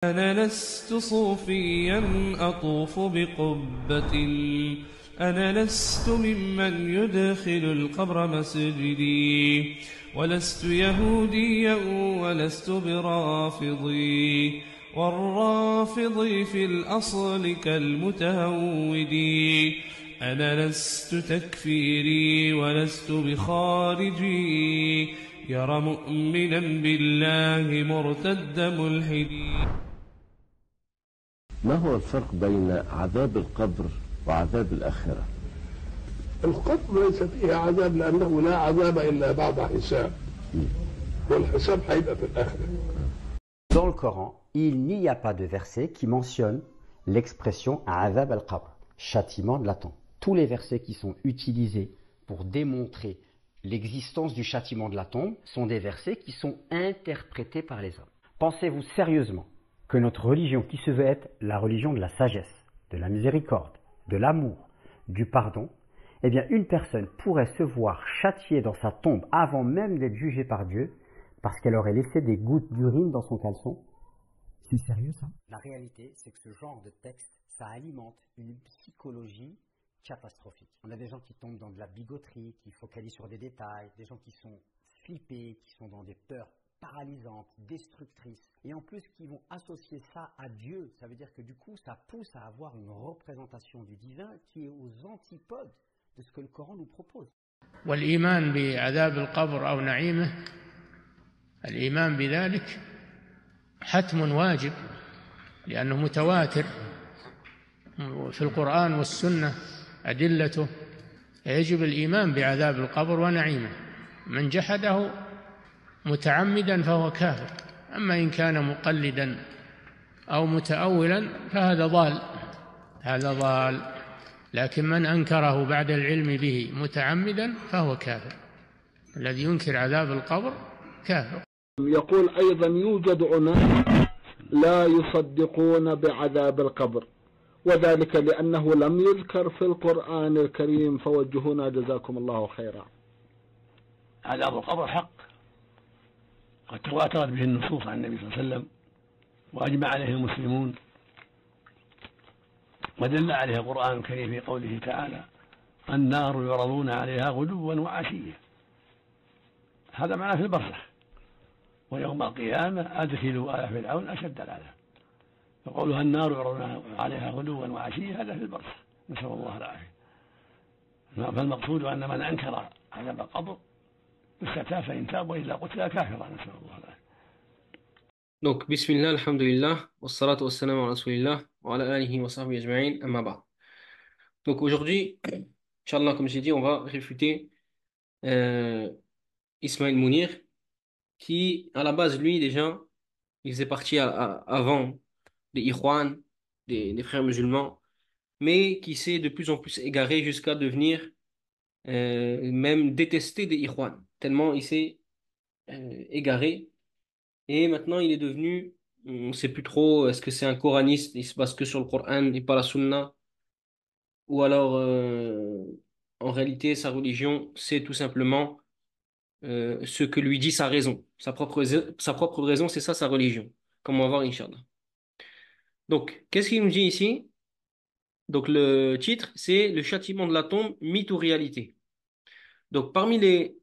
أنا لست صوفيا أطوف بقبة، أنا لست ممن يدخل القبر مسجدي، ولست يهوديا ولست برافضي، والرافضي في الأصل كالمتهودي. أنا لست تكفيري ولست بخارجي، يرى مؤمنا بالله مرتد ملحدي. ما هو الفرق بين عذاب القبر وعذاب الآخرة؟ القبر ليس فيه عذاب لأنه لا عذاب إلا بعد حساب، والحساب هيبقى في الآخرة. Dans le Coran, il n'y a pas de verset qui mentionne l'expression Azab al-Qabr, châtiment de la tombe. Tous les versets qui sont utilisés pour démontrer l'existence du châtiment de la tombe sont des versets qui sont interprétés par les hommes. Pensez-vous sérieusement que notre religion, qui se veut être la religion de la sagesse, de la miséricorde, de l'amour, du pardon, eh bien une personne pourrait se voir châtiée dans sa tombe avant même d'être jugée par Dieu parce qu'elle aurait laissé des gouttes d'urine dans son caleçon? C'est sérieux ça? La réalité, c'est que ce genre de texte, ça alimente une psychologie catastrophique. On a des gens qui tombent dans de la bigoterie, qui focalisent sur des détails, des gens qui sont flippés, qui sont dans des peurs paralysantes, destructrices, et en plus qui vont associer ça à Dieu. Ça veut dire que du coup, ça pousse à avoir une représentation du divin qui est aux antipodes de ce que le Coran nous propose. والإيمان بعذاب القبر أو نعيمه، الإيمان بذلك حتم واجب لأنه متواتر في القرآن والسنة أدلته، يجب الإيمان بعذاب القبر ونعيمه. من جحده متعمدا فهو كافر، أما إن كان مقلدا أو متأولا فهذا ضال، هذا ضال. لكن من أنكره بعد العلم به متعمدا فهو كافر. الذي ينكر عذاب القبر كافر. يقول أيضا يوجد أناس لا يصدقون بعذاب القبر، وذلك لأنه لم يذكر في القرآن الكريم، فوجهونا جزاكم الله خيرا. عذاب القبر حق قد تواترت به النصوص عن النبي صلى الله عليه وسلم وأجمع عليه المسلمون، ودل عليه القرآن الكريم في قوله تعالى: النار يعرضون عليها غدوا وعشيا. هذا معناه في البرزخ، ويوم القيامة أدخلوا آل فرعون أشد العذاب. فقولها النار يعرضون عليها غدوا وعشيا هذا في البرزخ، نسأل الله العافية. فالمقصود أن من أنكر عذاب القبر يستتاب فإن تاب وإلا قتل كافرا، نسأل الله العافية. Donc, bismillah, alhamdulillah, wassalatu wassalamu ala rasulillah, wa ala alihi wa sahbihi ajma'in, amma ba'd. Donc aujourd'hui, Inch'Allah, comme j'ai dit, on va réfuter euh, Ismaël Mounir, qui, à la base, lui, déjà, il faisait partie avant des Ikhwan, des frères musulmans, mais qui s'est de plus en plus égaré jusqu'à devenir même détesté des Ikhwan, tellement il s'est égaré. Et maintenant, il est devenu, on ne sait plus trop, est-ce que c'est un coraniste, il se base que sur le Coran et pas la Sunna, ou alors, en réalité, sa religion, c'est tout simplement ce que lui dit sa raison. Sa propre raison, c'est ça sa religion. Comme on va voir, Inch'Allah. Donc, qu'est-ce qu'il nous dit ici? Donc, le titre, c'est Le châtiment de la tombe, mythe ou réalité. Donc, parmi les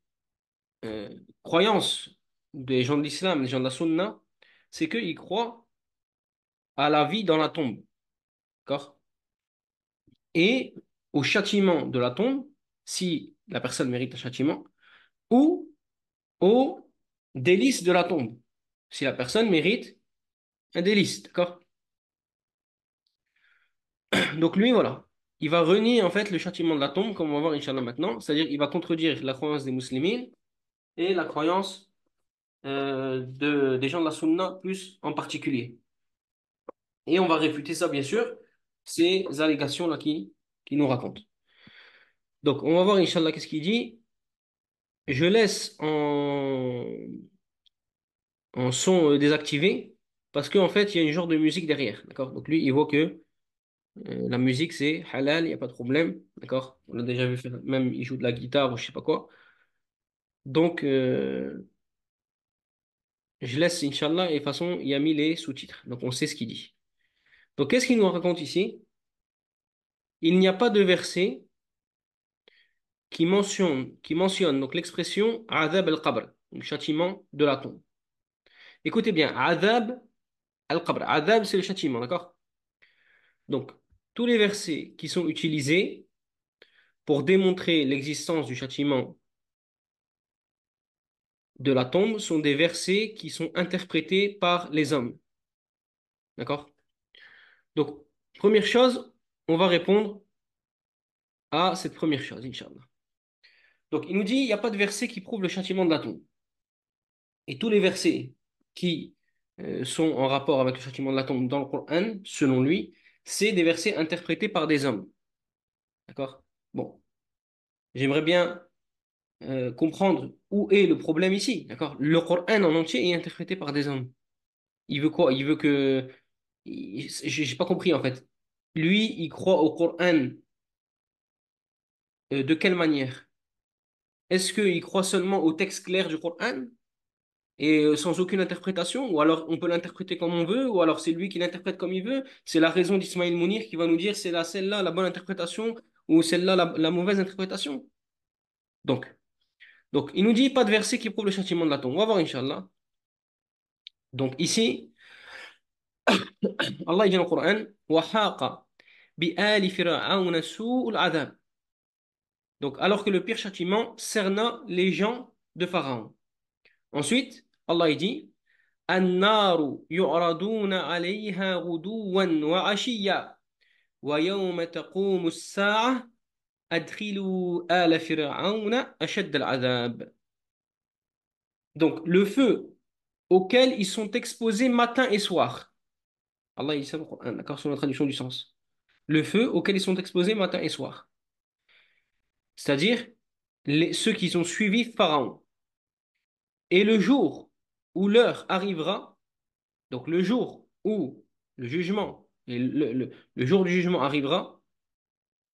croyances des gens de l'islam, des gens de la Sunna, c'est qu'ils croient à la vie dans la tombe. D'accord? Et au châtiment de la tombe, si la personne mérite un châtiment, ou au délice de la tombe, si la personne mérite un délice. D'accord? Donc lui, voilà. Il va renier en fait le châtiment de la tombe, comme on va voir Inch'Allah maintenant, c'est-à-dire il va contredire la croyance des musulmans et la croyance des gens de la Sunna plus en particulier. Et on va réfuter ça, bien sûr, ces allégations-là qui nous racontent. Donc, on va voir, Inch'Allah, qu'est-ce qu'il dit. Je laisse en son désactivé parce qu'en fait, il y a une genre de musique derrière. D'accord? Donc, lui, il voit que la musique, c'est halal, il n'y a pas de problème. D'accord? On l'a déjà vu faire, même il joue de la guitare ou je sais pas quoi. Donc, Je laisse, Inch'Allah, et de toute façon, il y a mis les sous-titres. Donc, on sait ce qu'il dit. Donc, qu'est-ce qu'il nous raconte ici? Il n'y a pas de verset qui mentionne donc l'expression Adab al-Qabr, le châtiment de la tombe. Écoutez bien, Adab al-Qabr. Adab, c'est le châtiment, d'accord? Donc, tous les versets qui sont utilisés pour démontrer l'existence du châtiment de la tombe sont des versets qui sont interprétés par les hommes. D'accord? Donc, première chose, on va répondre à cette première chose, Inch'Allah. Donc, il nous dit, il n'y a pas de verset qui prouve le châtiment de la tombe. Et tous les versets qui sont en rapport avec le châtiment de la tombe dans le Coran, selon lui, c'est des versets interprétés par des hommes. D'accord? Bon, j'aimerais bien comprendre où est le problème ici. D'accord? Le Coran en entier est interprété par des hommes. Il veut quoi? Il veut que... J'ai pas compris en fait. Lui, il croit au Coran de quelle manière? Est-ce qu'il croit seulement au texte clair du Coran et sans aucune interprétation? Ou alors on peut l'interpréter comme on veut? Ou alors c'est lui qui l'interprète comme il veut? C'est la raison d'Ismaël Mounir qui va nous dire c'est celle-là la bonne interprétation ou celle-là la mauvaise interprétation? Donc, donc, il nous dit pas de verset qui prouve le châtiment de la tombe. On va voir, Inch'Allah. Donc, ici, Allah il dit dans le Coran, وَحَاقَ بِآلِ فِرْعَوْنَ سُوءُ الْعَذَابِ. Donc, alors que le pire châtiment cerna les gens de Pharaon. Ensuite, Allah il dit النار يعرضون عليها غدوا وعشيا ويوم تقوم الساعة أدخلوا آل فرعون أشد العذاب. Donc, le feu auquel ils sont exposés matin et soir. Allah il dit ça dans le Coran, d'accord, sur la traduction du sens. Le feu auquel ils sont exposés matin et soir. C'est-à-dire ceux qui ont suivi Pharaon. Et le jour où l'heure arrivera, donc le jour où le jugement, et le jour du jugement arrivera,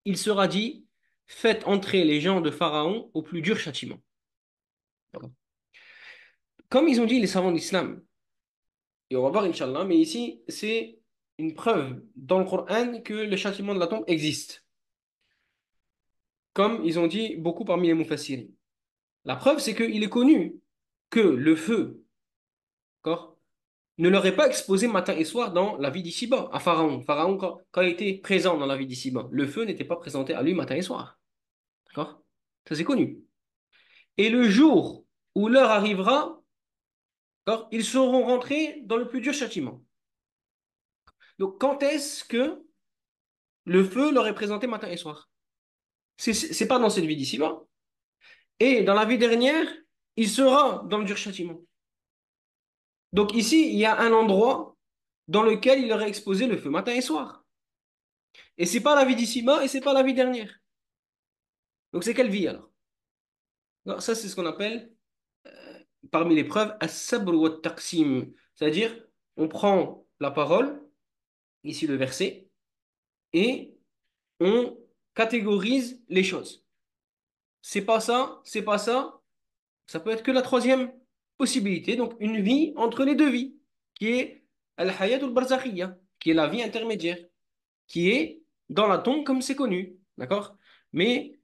il sera dit, faites entrer les gens de Pharaon au plus dur châtiment. D'accord. Comme ils ont dit les savants d'Islam, et on va voir Inch'Allah, mais ici c'est une preuve dans le Coran que le châtiment de la tombe existe. Comme ils ont dit beaucoup parmi les mufassirin. La preuve, c'est qu'il est connu que le feu, d'accord, ne leur est pas exposé matin et soir dans la vie d'ici-bas, à Pharaon. Pharaon, quand il était présent dans la vie d'ici-bas, le feu n'était pas présenté à lui matin et soir. D'accord? Ça, c'est connu. Et le jour où l'heure arrivera, d'accord, ils seront rentrés dans le plus dur châtiment. Donc, quand est-ce que le feu leur est présenté matin et soir? C'est pas dans cette vie d'ici-bas. Et dans la vie dernière, il sera dans le dur châtiment. Donc ici, il y a un endroit dans lequel il aurait exposé le feu matin et soir. Et c'est pas la vie d'ici-bas et c'est pas la vie dernière. Donc c'est quelle vie alors? Alors, ça, c'est ce qu'on appelle, parmi les preuves, as-sabr wa taqsim. C'est-à-dire, on prend la parole, ici le verset, et on catégorise les choses. C'est pas ça, c'est pas ça. Ça peut être que la troisième possibilité, donc une vie entre les deux vies, qui est al-hayat al-barzakhiyya, qui est la vie intermédiaire, qui est dans la tombe comme c'est connu. D'accord? Mais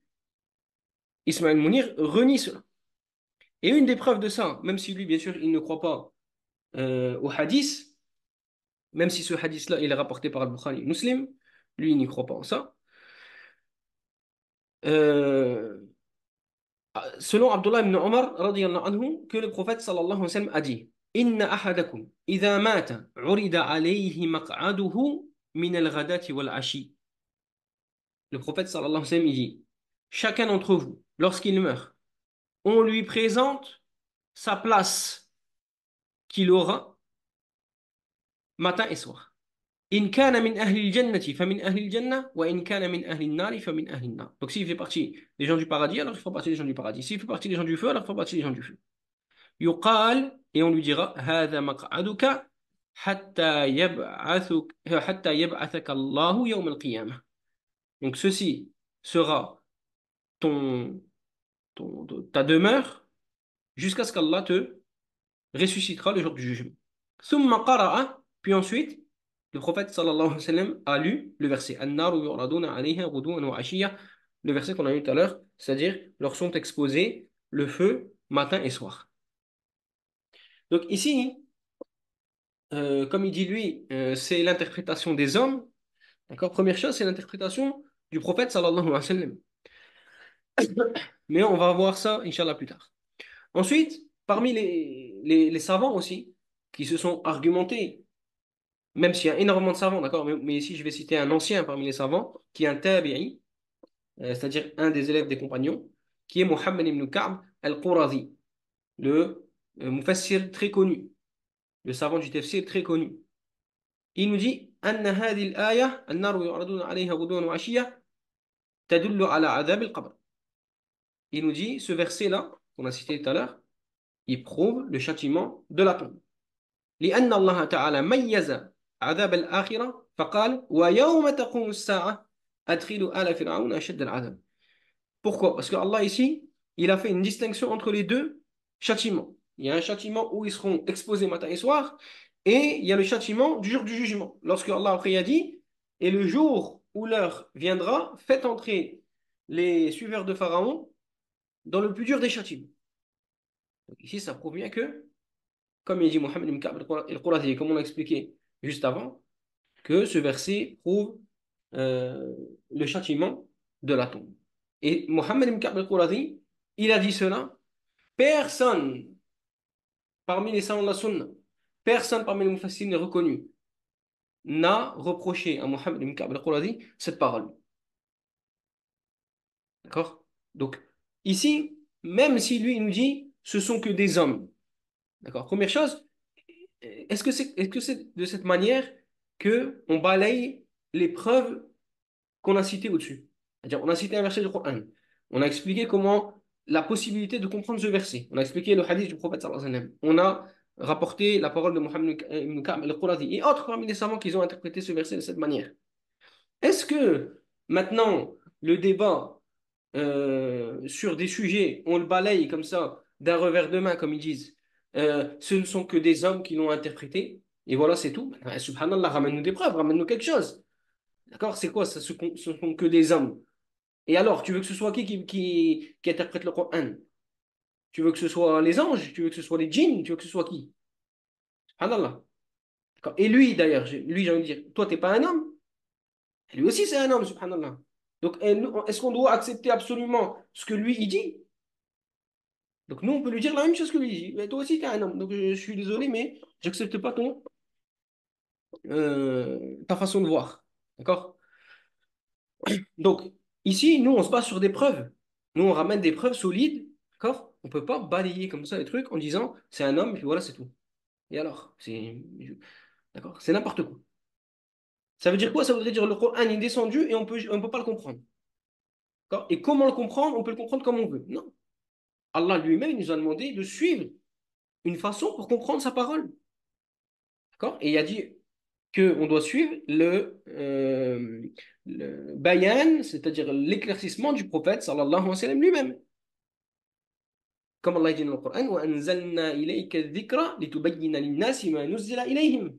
Ismaël Mounir renie cela. Et une des preuves de ça, même si lui, bien sûr, il ne croit pas au hadith, même si ce hadith-là, il est rapporté par Al-Bukhari et Muslim, lui, il n'y croit pas en ça. Euh, Selon Abdullah ibn Omar, radiyallahu anhu, que le prophète sallallahu alayhi wa sallam a dit Inna ahadakum, idha mata, urida alayhi maq'aduhu min al-ghadati wal-ashi. Le prophète sallallahu alayhi wa sallam il dit chacun d'entre vous, lorsqu'il meurt, on lui présente sa place qu'il aura matin et soir. In kana min ahli al-jannati famin ahli al-jannah wa in kana min ahli an-nari famin ahli an-nar. Donc s'il fait partie des gens du paradis, alors il fait partie des gens du paradis. S'il fait partie des gens du feu, alors il fait partie des gens du feu. Yuqal, et on lui dira hadha maq'aduka hatta yab'athaka Allahu yawm al-qiyamah. Donc ceci sera ton ta demeure jusqu'à ce qu'Allah te ressuscitera le jour du jugement. Puis ensuite, le prophète sallallahu alayhi wa sallam a lu le verset An-naru yu'raduna 'alayha ghuduwan wa 'ashiyya, le verset qu'on a lu tout à l'heure, c'est-à-dire leur sont exposés le feu matin et soir. Donc ici, comme il dit lui, c'est l'interprétation des hommes. D'accord? Première chose, c'est l'interprétation du prophète sallallahu alayhi wa sallam. Mais on va voir ça, Inch'Allah, plus tard. Ensuite, parmi les savants aussi, qui se sont argumentés, même s'il y a énormément de savants, d'accord, mais ici je vais citer un ancien parmi les savants, qui est un tabi'i, c'est-à-dire un des élèves des compagnons, qui est Muhammad ibn Ka'b al-Qurazi, le mufassir très connu, le savant du tafsir très connu. Il nous dit أن هذه الآية النار يعرضون عليها غدوا وعشيا تدل على عذاب القبر. Il nous dit, ce verset-là, qu'on a cité tout à l'heure, il prouve le châtiment de la tombe. لأن الله تعالى ميز عذاب الآخرة فقال ويوم تقوم الساعة أدخلوا آل فرعون أشد العذاب. Pourquoi? Parce que Allah ici, il a fait une distinction entre les deux châtiments. Il y a un châtiment où ils seront exposés matin et soir, et il y a le châtiment du jour du jugement. Lorsque Allah après a dit, et le jour où l'heure viendra, faites entrer les suiveurs de Pharaon dans le plus dur des châtiments. Donc ici, ça prouve bien que, comme il dit Mohammed ibn Ka'b al-Qurazi, comme on l'a expliqué juste avant, que ce verset prouve le châtiment de la tombe. Et Mohammed ibn Ka'b al-Qurazi, il a dit cela. Personne parmi les savants de la Sunna, personne parmi les mufassirs reconnus n'a reproché à Mohammed ibn Ka'b al-Qurazi cette parole. D'accord? Donc, ici, même si lui il nous dit ce sont que des hommes. D'accord? Première chose, est-ce que c'est de cette manière que on balaye les preuves qu'on a citées au-dessus? C'est-à-dire, on a cité un verset du Coran. On a expliqué comment la possibilité de comprendre ce verset. On a expliqué le hadith du prophète sallallahu alayhi wa sallam. On a rapporté la parole de Mohammed ibn Ka'b al-Qurazi et autres parmi les savants qui ont interprété ce verset de cette manière. Est-ce que maintenant le débat sur des sujets, on le balaye comme ça d'un revers de main, comme ils disent, ce ne sont que des hommes qui l'ont interprété et voilà, c'est tout. Subhanallah, ramène-nous des preuves, ramène-nous quelque chose. D'accord? C'est quoi ça? Ce sont que des hommes. Et alors, tu veux que ce soit qui interprète le Coran? Tu veux que ce soit les anges? Tu veux que ce soit les djinns? Tu veux que ce soit qui? Subhanallah. D'accord. Et lui, d'ailleurs, lui, j'ai envie de dire, toi, t'es pas un homme? Et lui aussi, c'est un homme, subhanallah. Donc, est-ce qu'on doit accepter absolument ce que lui, il dit? Donc, nous, on peut lui dire la même chose que lui dit. Mais toi aussi, tu es un homme. Donc, je suis désolé, mais j'accepte pas ta façon de voir. D'accord? Donc, ici, nous, on se base sur des preuves. Nous, on ramène des preuves solides. D'accord? On ne peut pas balayer comme ça les trucs en disant c'est un homme, et puis voilà, c'est tout. Et alors? D'accord? C'est n'importe quoi. Ça veut dire quoi? Ça voudrait dire le Coran est descendu et on peut pas le comprendre. D'accord? Et comment le comprendre? On peut le comprendre comme on veut. Non. Allah lui-même nous a demandé de suivre une façon pour comprendre sa parole. D'accord? Et il a dit qu'on doit suivre le bayan, c'est-à-dire l'éclaircissement du prophète sallallahu alayhi wa sallam lui-même. Comme Allah dit dans le Coran, وَأَنزَلْنَا إِلَيْكَ الذِّكْرَ لِتُبَيِّنَ لِلنَّاسِ مَا نُزِّلَ إِلَيْهِمْ.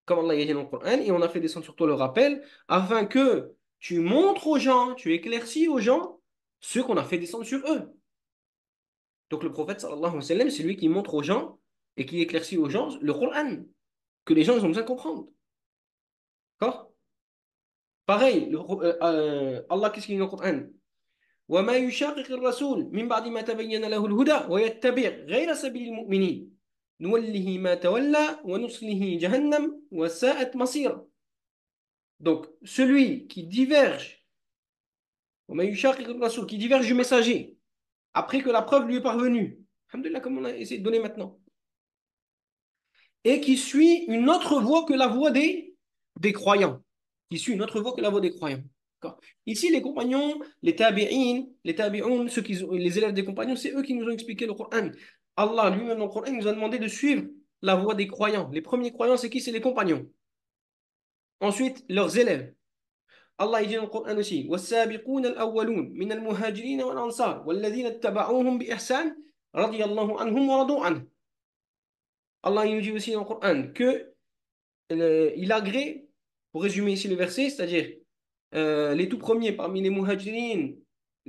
Comme Allah dit dans le Coran, et on a fait descendre sur toi le rappel, afin que tu montres aux gens, tu éclaircis aux gens ce qu'on a fait descendre sur eux. Donc le prophète sallallahu alayhi wa sallam, c'est lui qui montre aux gens et qui éclaircit aux gens le Coran, que les gens ils ont besoin de comprendre. D'accord? Pareil, Allah, qu'est-ce qu'il dit dans le Coran? وَمَا يُشَاقِقِ الرَّسُولِ مِنْ بَعْدِ مَا تَبَيَّنَ لَهُ الْهُدَى وَيَتَّبِعْ غَيْرَ سَبِيلِ الْمُؤْمِنِينَ نُوَلِّهِ مَا تَوَلَّى وَنُصْلِهِ جَهَنَّمَ وَسَاءَتْ مَصِيرًا. Donc, celui qui diverge, وَمَا يُشَاقِقِ الرَّسُولِ, qui diverge du messager, après que la preuve lui est parvenue, alhamdoulilah, comme on a essayé de donner maintenant, et qui suit une autre voie que la voie des croyants, qui suit une autre voie que la voie des croyants. Ici, les compagnons, les tabi'oun, les élèves des compagnons, c'est eux qui nous ont expliqué le Coran. Allah lui-même dans le Coran nous a demandé de suivre la voie des croyants. Les premiers croyants, c'est qui? C'est les compagnons. Ensuite, leurs élèves. Allah dit dans le Coran aussi, وَالسَّابِقُونَ الْأَوَّلُونَ مِنَ الْمُهَاجِرِينَ وَالْأَنصَارِ وَالَّذِينَ اتَّبَعُوهُمْ بِإِحْسَانٍ radiyallahu anhum wa radu anhu. Allah il nous dit aussi dans le Coran que il agrée, pour résumer ici le verset, c'est-à-dire les tout premiers parmi les muhajirin,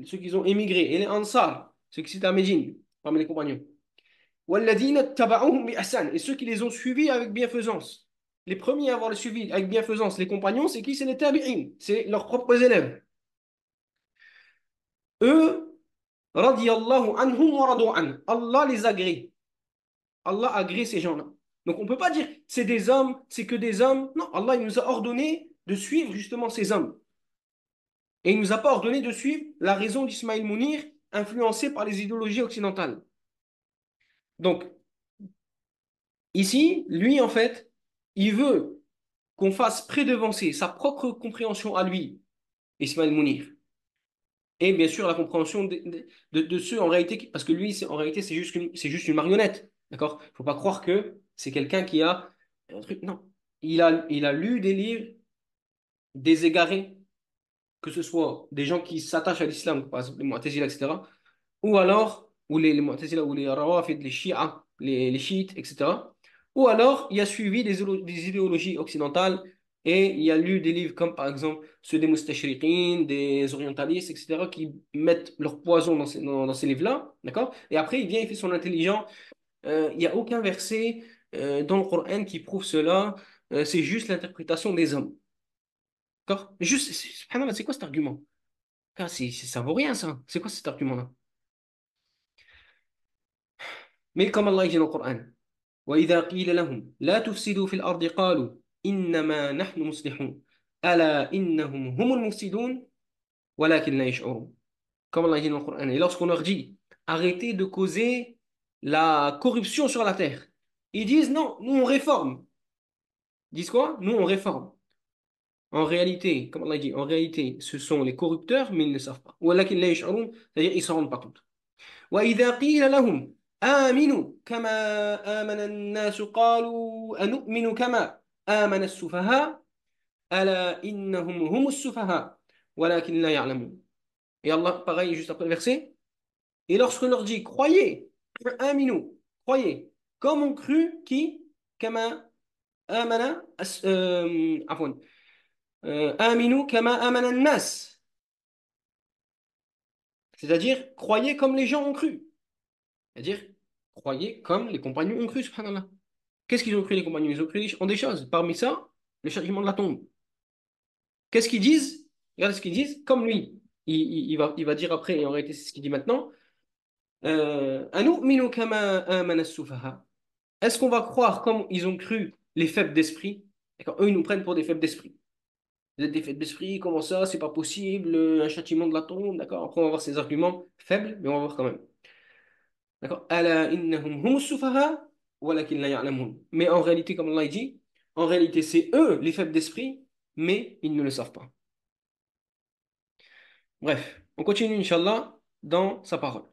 ceux qui ont émigré, et les ansar, ceux qui étaient à Médine, parmi les compagnons. وَالَّذِينَ اتَّبَعُوهُمْ بِإِحْسَانٍ et ceux qui les ont suivis avec bienfaisance. Les premiers à avoir le suivi avec bienfaisance, les compagnons, c'est qui? C'est les tabi'in, c'est leurs propres élèves. Eux, radiyallahu anhum wa radu an. Allah les agrée. Allah agrée ces gens-là. Donc on ne peut pas dire c'est des hommes, c'est que des hommes. Non, Allah il nous a ordonné de suivre justement ces hommes. Et il ne nous a pas ordonné de suivre la raison d'Ismaïl Mounir influencée par les idéologies occidentales. Donc, ici, lui, en fait, il veut qu'on fasse prédevancer sa propre compréhension à lui, Ismaïl Mounir, et bien sûr la compréhension de ceux en réalité, parce que lui, en réalité, c'est juste une marionnette. D'accord? Il ne faut pas croire que c'est quelqu'un qui a un truc. Non. Il a lu des livres des égarés, que ce soit des gens qui s'attachent à l'islam, par exemple les Mu'tazila, etc., ou alors, ou les Mu'tazila, ou les Rawafid, les Shi'a, les chiites, etc. Ou alors, il a suivi des idéologies occidentales et il a lu des livres comme par exemple ceux des Mustashriqin, des orientalistes, etc., qui mettent leur poison dans ces livres-là, d'accord? Et après, il vient, il fait son intelligent. Il n'y a aucun verset dans le Coran qui prouve cela. C'est juste l'interprétation des hommes. D'accord? Juste, subhanallah, c'est quoi cet argument? Ah, ça vaut rien, ça. C'est quoi cet argument-là? Mais comme Allah dit dans le Coran, وإذا قيل لهم لا تفسدوا في الأرض قالوا إنما نحن مصلحون ألا إنهم هم المفسدون ولكن لا يشعرون. Comme Allah dit dans le Coran. Et lorsqu'on leur dit arrêtez de causer la corruption sur la terre, ils disent non, nous on réforme. Ils disent quoi? Nous on réforme. En réalité, comme Allah dit, en réalité, ce sont les corrupteurs, mais ils ne savent pas. ولكن لا يشعرون, c'est-à-dire ils ne s'en rendent pas compte. وإذا قيل لهم آمنوا كما آمن الناس قالوا أنؤمن كما آمن السفهاء ألا إنهم هم السفهاء ولكن لا يعلمون. Et Allah, pareil, juste après le verset. Et lorsqu'on leur dit, croyez, آمنوا, croyez, comme on cru qui, كما آمن عفوا آمنوا كما آمن الناس. C'est-à-dire, croyez comme les gens ont cru. C'est-à-dire, croyez comme les compagnons ont cru, subhanallah. Qu'est-ce qu'ils ont cru, les compagnons? Ils ont cru en des choses. Parmi ça, le châtiment de la tombe. Qu'est-ce qu'ils disent? Regardez ce qu'ils disent. Comme lui, il va dire après, et en réalité, c'est ce qu'il dit maintenant. Anu'minu kama amana as-sufaha. Est-ce qu'on va croire comme ils ont cru les faibles d'esprit? D'accord? Eux, ils nous prennent pour des faibles d'esprit. Vous êtes des faibles d'esprit, comment ça? C'est pas possible, un châtiment de la tombe, d'accord? Après, on va voir ces arguments faibles, mais on va voir quand même. D'accord? Ala innahum humus sufaha, walakin la ya'lamun. Mais en réalité, comme Allah dit, en réalité, c'est eux les faibles d'esprit, mais ils ne le savent pas. Bref, on continue, Inch'Allah, dans sa parole.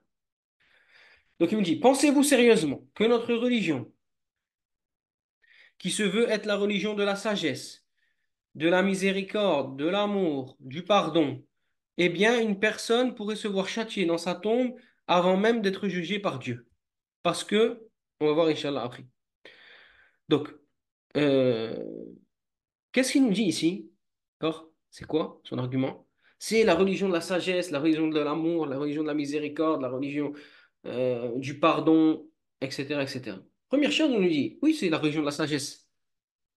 Donc il me dit, pensez-vous sérieusement que notre religion, qui se veut être la religion de la sagesse, de la miséricorde, de l'amour, du pardon, eh bien, une personne pourrait se voir châtiée dans sa tombe avant même d'être jugée par Dieu. Parce que, on va voir, Inch'Allah, après. Donc, euh, qu'est-ce qu'il nous dit ici? D'accord? C'est quoi son argument? C'est la religion de la sagesse, la religion de l'amour, la religion de la miséricorde, la religion du pardon, etc., etc. Première chose, on nous dit, oui, c'est la religion de la sagesse.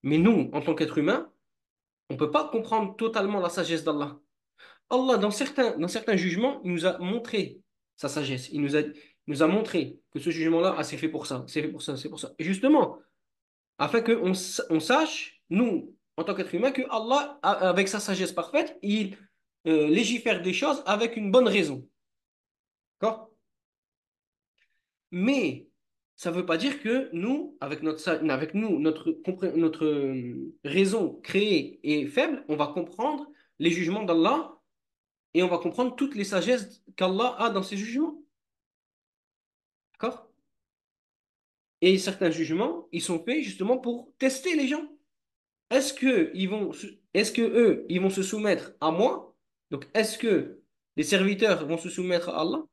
Mais nous, en tant qu'êtres humains, on ne peut pas comprendre totalement la sagesse d'Allah. Allah, dans certains jugements, il nous a montré sa sagesse. Il nous a montré que ce jugement-là, ah, c'est fait pour ça, c'est fait pour ça, c'est pour ça. Et justement, afin qu'on on sache, nous, en tant qu'être humain, que Allah, avec sa sagesse parfaite, il légifère des choses avec une bonne raison. D'accord? Mais ça ne veut pas dire que nous, notre raison créée et faible, on va comprendre les jugements d'Allah et on va comprendre toutes les sagesses qu'Allah a dans ses jugements. D'accord? Et certains jugements, ils sont faits justement pour tester les gens. Est-ce que eux, ils vont se soumettre à moi? Donc, est-ce que les serviteurs vont se soumettre à Allah?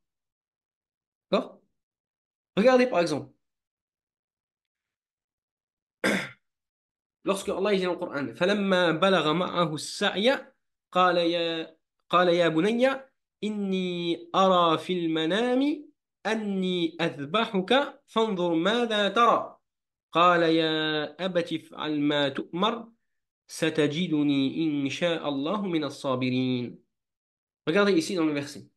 D'accord? Regardez par exemple, lorsque Allah dit dans le Coran, فَلَمَّا بَلَغَ مَعَهُ السَّعْيَ قال يا قال يا بني إني أرى في المنام أني أذبحك فانظر ماذا ترى قال يا أبت افعل ما تؤمر ستجدني إن شاء الله من الصابرين. Regardez ici dans le verset.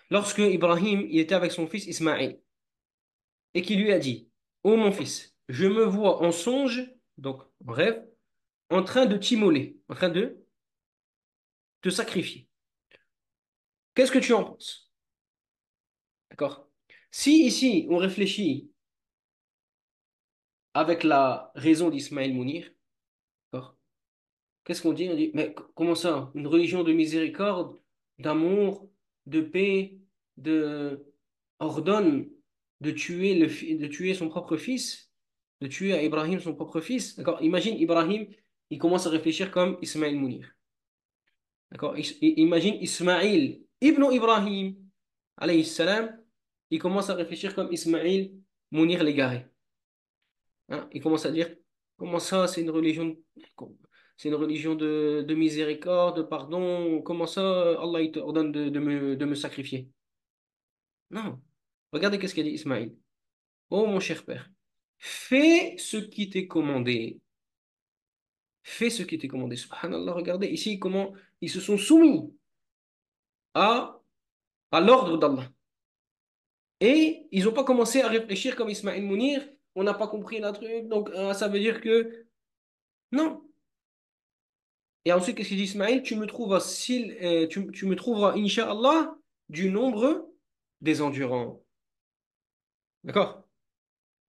Lorsque Ibrahim il était avec son fils Ismaël et qu'il lui a dit, ô mon fils, je me vois en songe, donc en rêve, en train de t'immoler, en train de te sacrifier. Qu'est-ce que tu en penses? D'accord? Si ici on réfléchit avec la raison d'Ismaël Mounir, d'accord? Qu'est-ce qu'on dit? On dit, mais comment ça? Une religion de miséricorde, d'amour, de paix, de ordonne de tuer de tuer son propre fils, de tuer à Ibrahim son propre fils. D'accord? Imagine Ibrahim, il commence à réfléchir comme Ismaël Mounir. D'accord? Imagine Ismaïl ibn Ibrahim, alayhi salam, il commence à réfléchir comme Ismaïl Mounir l'égaré. Hein? Il commence à dire, comment ça, c'est une religion de miséricorde, de pardon, comment ça, Allah il te ordonne de me sacrifier. Non. Regardez qu'est-ce qu'a dit Ismaïl. Oh mon cher père, fais ce qui t'est commandé. Fais ce qui t'est commandé. Subhanallah, regardez ici comment ils se sont soumis à, à l'ordre d'Allah. Et ils n'ont pas commencé à réfléchir comme Ismaïl Mounir. On n'a pas compris la truc, donc ça veut dire que non. Et ensuite, qu'est-ce qu'il dit Ismaïl? Tu me trouveras, Inch'Allah, du nombre des endurants. D'accord?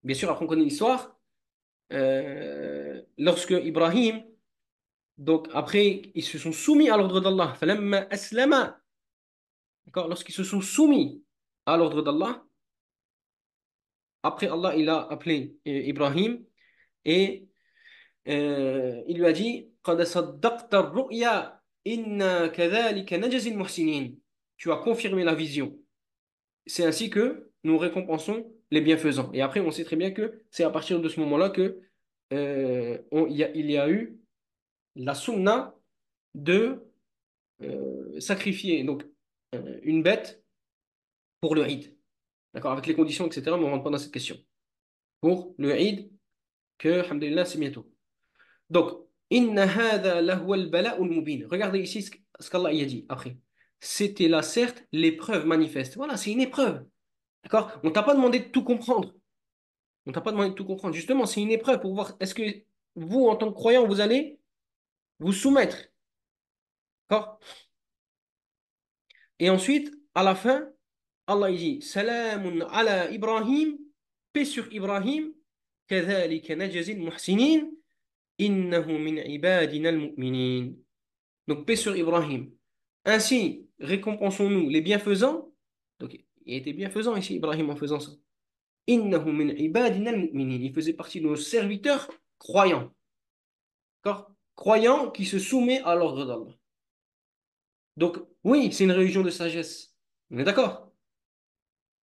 Bien sûr, après on connaît l'histoire. Lorsque Ibrahim, donc après, ils se sont soumis à l'ordre d'Allah. فَلَمَّا أَسْلَمَا. D'accord? Lorsqu'ils se sont soumis à l'ordre d'Allah, après Allah, il a appelé Ibrahim et il lui a dit قَدْ صَدَّقْتَ الرُّؤْيَا إِنَّا كَذَلِكَ نَجْزِي الْمُحْسِنِينَ. Tu as confirmé la vision. C'est ainsi que nous récompensons les bienfaisants. Et après, on sait très bien que c'est à partir de ce moment-là que il y a eu la sunna de sacrifier donc une bête pour le Eid. D'accord, avec les conditions, etc. Mais on ne rentre pas dans cette question. Pour le Eid, que, alhamdulillah, c'est bientôt. Donc, inna hadha lahu al-bala'u al-mubin. Regardez ici ce qu'Allah y a dit après. C'était là, certes, l'épreuve manifeste. Voilà, c'est une épreuve. D'accord? On t'a pas demandé de tout comprendre. On t'a pas demandé de tout comprendre. Justement, c'est une épreuve pour voir est-ce que vous, en tant que croyant, vous allez vous soumettre. D'accord? Et ensuite, à la fin, Allah il dit Salamun ala Ibrahim, paix sur Ibrahim, كذلك نجزي المحسنين إنه من عبادنا المؤمنين. Donc, paix sur Ibrahim. Ainsi, récompensons-nous les bienfaisants. Donc, il était bienfaisant ici, Ibrahim, en faisant ça. Innahu min ibadina al-mu'minin. Il faisait partie de nos serviteurs croyants. D'accord? Croyants qui se soumet à l'ordre d'Allah. Donc, oui, c'est une religion de sagesse. On est d'accord?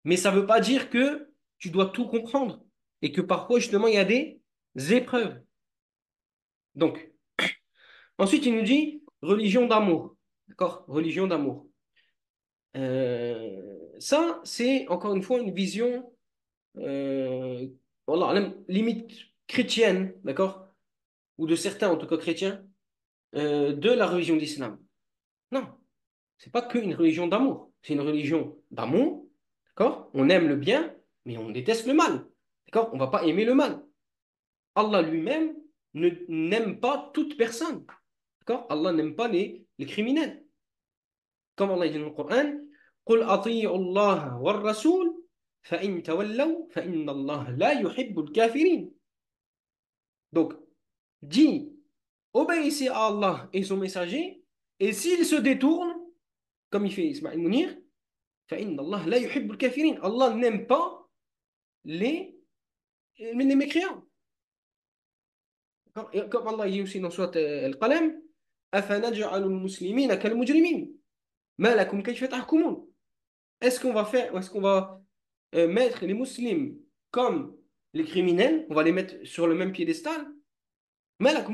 Mais ça ne veut pas dire que tu dois tout comprendre et que parfois, justement, il y a des épreuves. Donc, ensuite, il nous dit religion d'amour. D'accord? Religion d'amour. Ça, c'est encore une fois une vision, voilà, limite chrétienne, d'accord? Ou de certains, en tout cas chrétiens, de la religion d'islam. Non, c'est pas qu'une religion d'amour. C'est une religion d'amour, d'accord? On aime le bien, mais on déteste le mal, d'accord? On va pas aimer le mal. Allah lui-même n'aime pas toute personne, d'accord? Allah n'aime pas les criminels. Comme Allah dit dans le Coran, قل أطيعوا الله والرسول فإن تولوا فإن الله لا يحب الكافرين. Donc, dis, obéissez à Allah et son messager, et s'ils se détournent, comme il fait Ismaël Mounir, فإن الله لا يحب الكافرين. Allah n'aime pas les mécréants. Comme Allah dit aussi dans Sourate Al-Qalam, أفنجعل المسلمين كالمجرمين ما لكم كيف تحكمون. Est-ce qu'on va mettre les musulmans comme les criminels, on va les mettre sur le même piédestal. Mais là,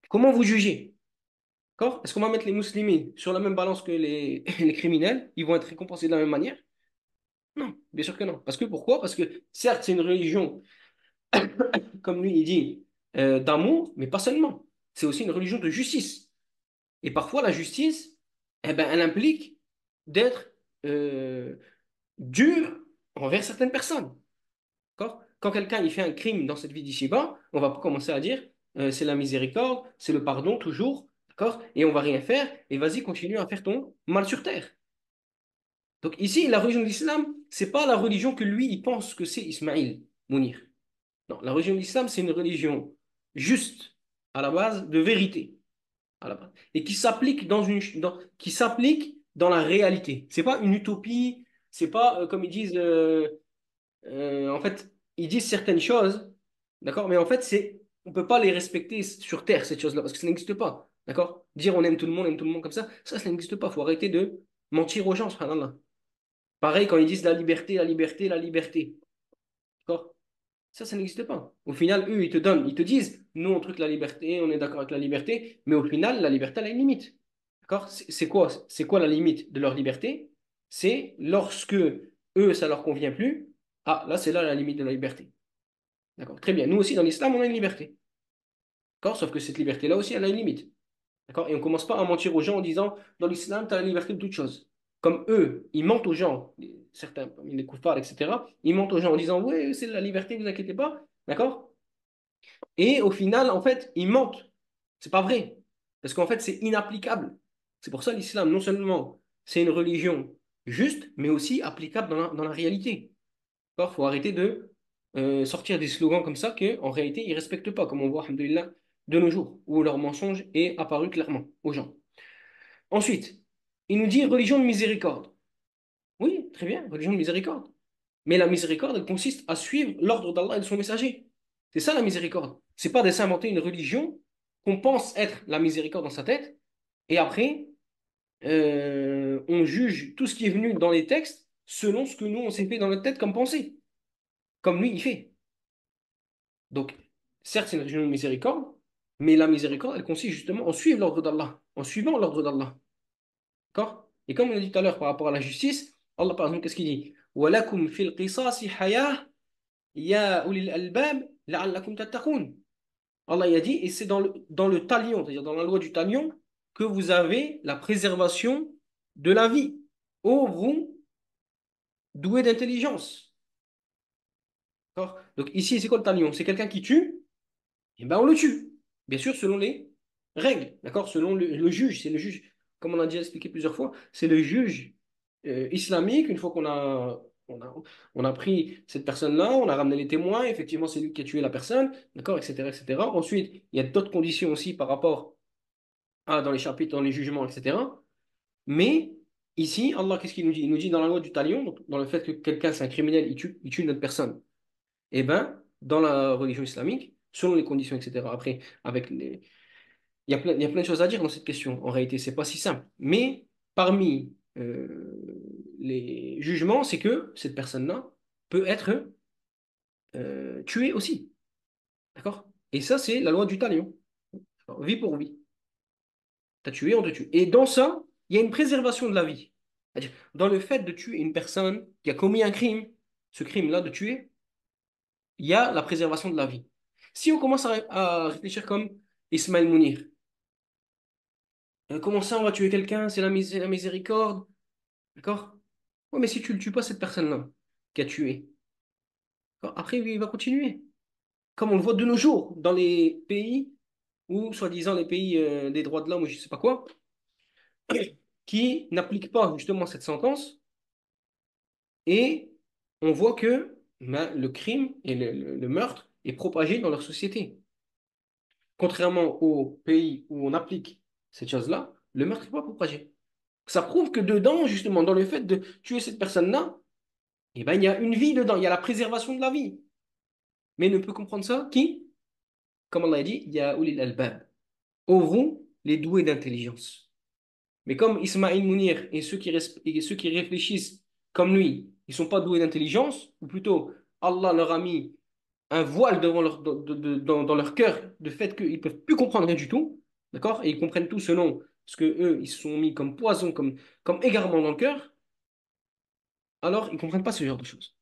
comment vous jugez? D'accord? Est-ce qu'on va mettre les musulmans sur la même balance que les, les criminels? Ils vont être récompensés de la même manière? Non, bien sûr que non. Parce que pourquoi? Parce que certes, c'est une religion, comme lui il dit, d'amour, mais pas seulement. C'est aussi une religion de justice. Et parfois, la justice, eh ben, elle implique d'être dur envers certaines personnes. D'accord? Quand quelqu'un il fait un crime dans cette vie d'ici-bas, on va pas commencer à dire c'est la miséricorde, c'est le pardon toujours, d'accord? Et on va rien faire, et vas-y, continue à faire ton mal sur terre. Donc ici, la religion de l'islam, c'est pas la religion que lui, il pense que c'est Ismaïl Mounir. Non, la religion de l'islam, c'est une religion juste, à la base, de vérité, à la base, et qui s'applique qui s'applique dans la réalité. C'est pas une utopie, c'est pas comme ils disent, en fait, ils disent certaines choses, d'accord, mais en fait, on peut pas les respecter sur terre, cette chose-là, parce que ça n'existe pas, d'accord? Dire on aime tout le monde comme ça n'existe pas. Faut arrêter de mentir aux gens, subhanallah. Pareil quand ils disent la liberté, la liberté, la liberté. D'accord? Ça n'existe pas. Au final, eux, ils te disent, nous, on truc la liberté, on est d'accord avec la liberté, mais au final, la liberté, elle a une limite. D'accord? C'est quoi la limite de leur liberté? C'est lorsque eux, ça leur convient plus. Ah, là, c'est là la limite de la liberté. D'accord? Très bien. Nous aussi, dans l'islam, on a une liberté. D'accord? Sauf que cette liberté-là aussi, elle a une limite. D'accord? Et on ne commence pas à mentir aux gens en disant, dans l'islam, tu as la liberté de toute chose. Comme eux, ils mentent aux gens, certains, parmi les kuffars, etc., ils mentent aux gens en disant, oui, c'est la liberté, ne vous inquiétez pas. D'accord? Et au final, en fait, ils mentent. C'est pas vrai. Parce qu'en fait, c'est inapplicable. C'est pour ça l'islam, non seulement c'est une religion juste, mais aussi applicable dans la réalité. Il faut arrêter de sortir des slogans comme ça qu'en réalité, ils ne respectent pas, comme on voit, alhamdoulilah, de nos jours, où leur mensonge est apparu clairement aux gens. Ensuite, il nous dit religion de miséricorde. Oui, très bien, religion de miséricorde. Mais la miséricorde, elle consiste à suivre l'ordre d'Allah et de son messager. C'est ça la miséricorde. C'est pas de s'inventer une religion qu'on pense être la miséricorde dans sa tête, et après, on juge tout ce qui est venu dans les textes selon ce que nous, on s'est fait dans notre tête comme pensée, comme lui, il fait. Donc, certes, c'est une religion de miséricorde, mais la miséricorde, elle consiste justement en suivre l'ordre d'Allah, en suivant l'ordre d'Allah. D'accord? Et comme on a dit tout à l'heure par rapport à la justice, Allah, par exemple, qu'est-ce qu'il dit? وَلَكُمْ فِي الْقِصَاصِ حَيَاةٌ يَا أُولِي الْأَلْبَابِ لَعَلَّكُمْ تَتَّقُونَ. Allah il a dit, et c'est dans le talion, c'est-à-dire dans la loi du talion, que vous avez la préservation de la vie. Ô vous, doués d'intelligence. D'accord? Donc ici, c'est quoi le talion? C'est quelqu'un qui tue, et ben on le tue. Bien sûr, selon les règles, d'accord? Selon le juge, c'est le juge, comme on a déjà expliqué plusieurs fois, c'est le juge islamique, une fois on a pris cette personne-là, on a ramené les témoins, effectivement, c'est lui qui a tué la personne, d'accord, etc., etc. Ensuite, il y a d'autres conditions aussi par rapport à, dans les chapitres, dans les jugements, etc. Mais ici, Allah, qu'est-ce qu'il nous dit? Il nous dit dans la loi du talion, donc dans le fait que quelqu'un, c'est un criminel, il tue une autre personne. Eh bien, dans la religion islamique, selon les conditions, etc. Après, il y a plein de choses à dire dans cette question. En réalité, c'est pas si simple. Mais parmi les jugements, c'est que cette personne-là peut être tuée aussi. D'accord? Et ça, c'est la loi du talion. Alors, vie pour vie. T'as tué, on te tue. Et dans ça, il y a une préservation de la vie. C'est-à-dire, dans le fait de tuer une personne qui a commis un crime, ce crime-là de tuer, il y a la préservation de la vie. Si on commence à réfléchir comme Ismaël Mounir, comment ça on va tuer quelqu'un? C'est la miséricorde. D'accord? Oui, mais si tu ne le tues pas, cette personne-là qui a tué, d'accord, après, il va continuer. Comme on le voit de nos jours, dans les pays ou soi-disant les pays des droits de l'homme ou je ne sais pas quoi, qui n'appliquent pas justement cette sentence et on voit que ben, le crime et le meurtre est propagé dans leur société. Contrairement aux pays où on applique cette chose-là, le meurtre n'est pas propagé. Ça prouve que dedans, justement, dans le fait de tuer cette personne-là, eh ben, il y a une vie dedans, il y a la préservation de la vie. Mais ne peut comprendre ça qui? Comme Allah a dit, il y a ulil albab. Au vous, les doués d'intelligence. Mais comme Ismaïl Mounir et ceux qui réfléchissent comme lui, ils ne sont pas doués d'intelligence, ou plutôt Allah leur a mis un voile devant dans leur cœur de fait qu'ils ne peuvent plus comprendre rien du tout, d'accord? Et ils comprennent tout selon ce que eux, ils se sont mis comme poison, comme égarement dans le cœur, alors ils ne comprennent pas ce genre de choses.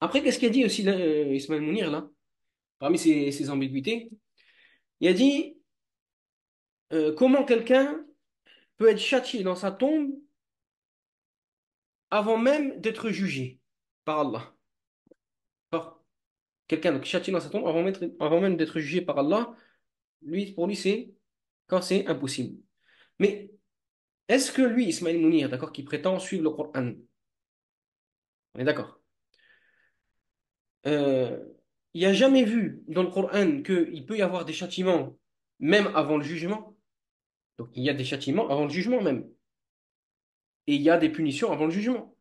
Après, qu'est-ce qu'il a dit aussi là, Ismaël Mounir, là, parmi ses ambiguïtés? Il a dit comment quelqu'un peut être châtié dans sa tombe avant même d'être jugé par Allah. D'accord. Quelqu'un donc châtié dans sa tombe avant même d'être jugé par Allah, pour lui, c'est impossible. Mais est-ce que lui, Ismaël Mounir, d'accord, qui prétend suivre le Coran, on est d'accord, euh, il n'y a jamais vu dans le Coran qu'il peut y avoir des châtiments même avant le jugement. Donc il y a des châtiments avant le jugement même. Et il y a des punitions avant le jugement.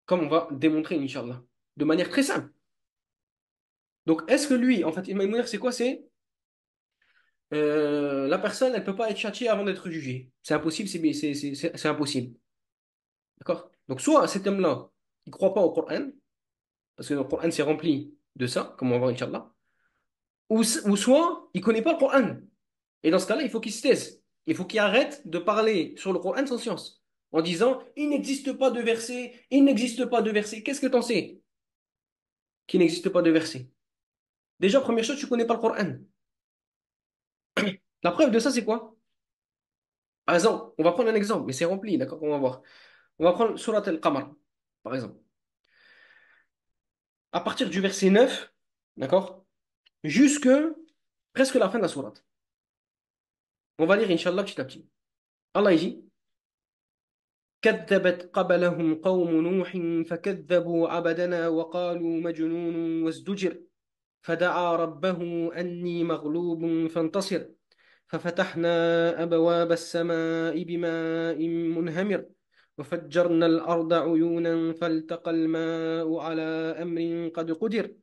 Comme on va démontrer, Inch'Allah. De manière très simple. Donc est-ce que lui, en fait, Ismaël Mounir, c'est quoi? C'est la personne, elle ne peut pas être châtiée avant d'être jugée. C'est impossible, c'est impossible. D'accord? Donc soit cet homme-là, il ne croit pas au Coran, parce que le Coran c'est rempli de ça, comme on va voir, Inch'Allah. Ou soit, il ne connaît pas le Coran. Et dans ce cas-là, il faut qu'il se taise. Il faut qu'il arrête de parler sur le Coran sans science. En disant, il n'existe pas de verset, il n'existe pas de verset. Qu'est-ce que tu en sais qu'il n'existe pas de verset? Déjà, première chose, tu ne connais pas le Coran. La preuve de ça, c'est quoi? Par exemple, on va prendre un exemple, mais c'est rempli, d'accord? On va voir. On va prendre Surat al-Qamar, par exemple. À partir du verset 9, d'accord? Jusque presque la fin de la sourate. On va lire, Inch'Allah, petit à petit. Allah il dit كذبت قبلهم قوم نوح فكذبوا عبدنا وقالوا مجنون وازدجر فدعا ربه أني مغلوب فانتصر ففتحنا أبواب السماء بماء منهمر وفجرنا الأرض عيونا فالتقى الماء على أمر قد قدر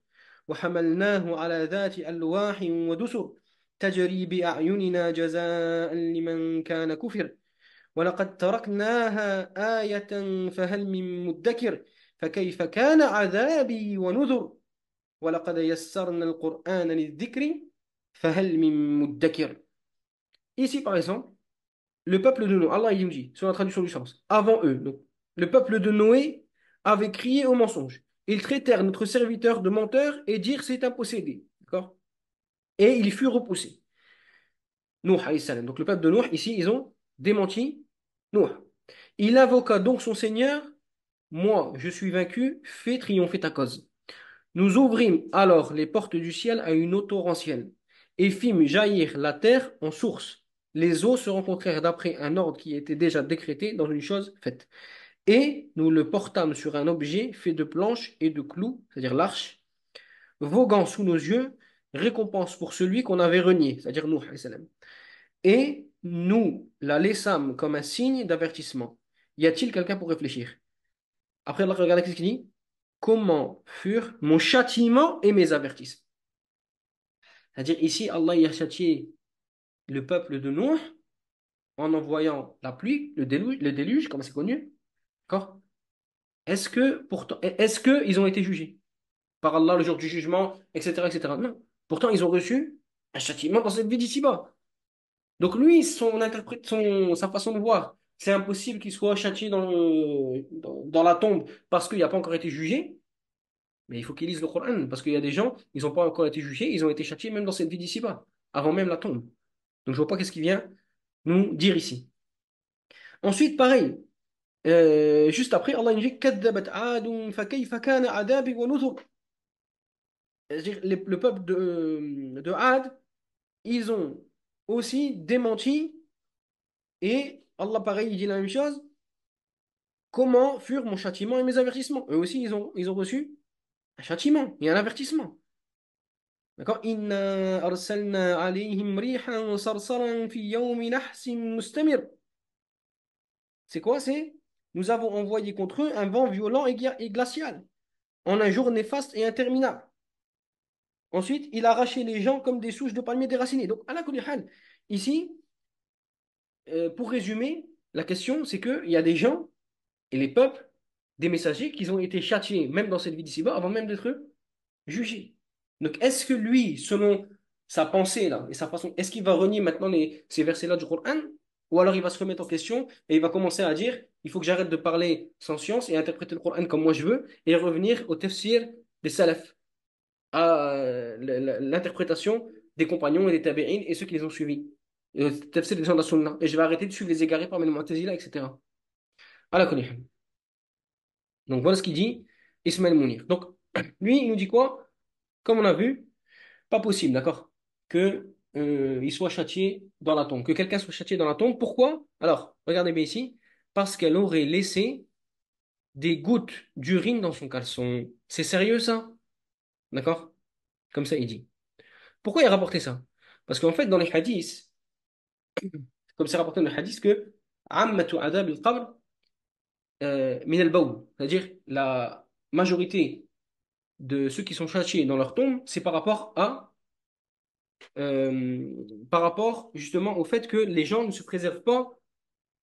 وحملناه على ذات ألواح ودسر تجري بأعيننا جزاء لمن كان كفر ولقد تركناها آية فهل من مدكر فكيف كان عذابي ونذر ولقد يسرنا القرآن للذكر فهل من مدكر. Ici, par exemple, le peuple de Noé, Allah il nous dit, sur la traduction du sens, avant eux, donc, le peuple de Noé avait crié au mensonge. Ils traitèrent notre serviteur de menteur et dirent c'est un possédé. D'accord? Et il fut repoussé. Nuh, alayhi salam. Donc le peuple de Nuh, ici, ils ont démenti Nuh. Il invoqua donc son Seigneur, moi, je suis vaincu, fais triompher ta cause. Nous ouvrîmes alors les portes du ciel à une eau torrentielle et fîmes jaillir la terre en source. Les eaux se rencontrèrent d'après un ordre qui était déjà décrété dans une chose faite. Et nous le portâmes sur un objet fait de planches et de clous, c'est-à-dire l'arche, voguant sous nos yeux, récompense pour celui qu'on avait renié, c'est-à-dire Nuh, alayhi salam. Et nous la laissâmes comme un signe d'avertissement. Y a-t-il quelqu'un pour réfléchir? Après, Allah, regardez ce qu'il dit. Comment furent mon châtiment et mes avertissements? C'est-à-dire ici, Allah y a châtié le peuple de Nuh en envoyant la pluie, le déluge, comme c'est connu. D'accord? Est-ce que ils ont été jugés par Allah le jour du jugement, etc., etc. Non. Pourtant, ils ont reçu un châtiment dans cette vie d'ici-bas. Donc lui, sa façon de voir, c'est impossible qu'il soit châtié dans la tombe parce qu'il n'a pas encore été jugé. Mais il faut qu'ils lisent le Coran, parce qu'il y a des gens, ils n'ont pas encore été jugés, ils ont été châtiés même dans cette vie d'ici-bas, avant même la tombe. Donc je vois pas qu'est-ce qu'il vient nous dire ici. Ensuite, pareil, juste après, Allah nous dit كذبت عاد فكيف كان عذابي ونذر. C'est-à-dire, le peuple de Ad, ils ont aussi démenti, et Allah, pareil, il dit la même chose. Comment furent mon châtiment et mes avertissements? Eux aussi, ils ont reçu un châtiment et un avertissement. D'accord? Inna arsalna alayhim rihan sarsaran fi yawmi nahsin mustamir. C'est quoi? C'est nous avons envoyé contre eux un vent violent et glacial en un jour néfaste et interminable. Ensuite, il a arraché les gens comme des souches de palmiers déracinées. Donc, ala kulli hal, ici, pour résumer, la question, c'est qu'il y a des gens et les peuples, des messagers, qui ont été châtiés, même dans cette vie d'ici-bas, avant même d'être jugés. Donc, est-ce que lui, selon sa pensée là, et sa façon, est-ce qu'il va renier maintenant ces versets-là du Coran, ou alors il va se remettre en question et il va commencer à dire, il faut que j'arrête de parler sans science et interpréter le Coran comme moi je veux, et revenir au tafsir des salaf, à l'interprétation des compagnons et des tabi'in et ceux qui les ont suivis. Et au tafsir des gens de la Sunna. Et je vais arrêter de suivre les égarés parmi les Mu'tazila, etc. À la connaître. Donc voilà ce qu'il dit Ismaël Mounir. Donc lui, il nous dit quoi? Comme on a vu, pas possible, d'accord? Que il soit châtié dans la tombe, que quelqu'un soit châtié dans la tombe. Pourquoi? Alors, regardez bien ici, parce qu'elle aurait laissé des gouttes d'urine dans son caleçon. C'est sérieux ça? D'accord? Comme ça, il dit. Pourquoi il a rapporté ça? Parce qu'en fait, dans les hadiths, comme c'est rapporté dans les hadiths, que Ammatu adab al-qabr min al-bawl, c'est-à-dire la majorité de ceux qui sont châtiés dans leur tombe, c'est par rapport justement au fait que les gens ne se préservent pas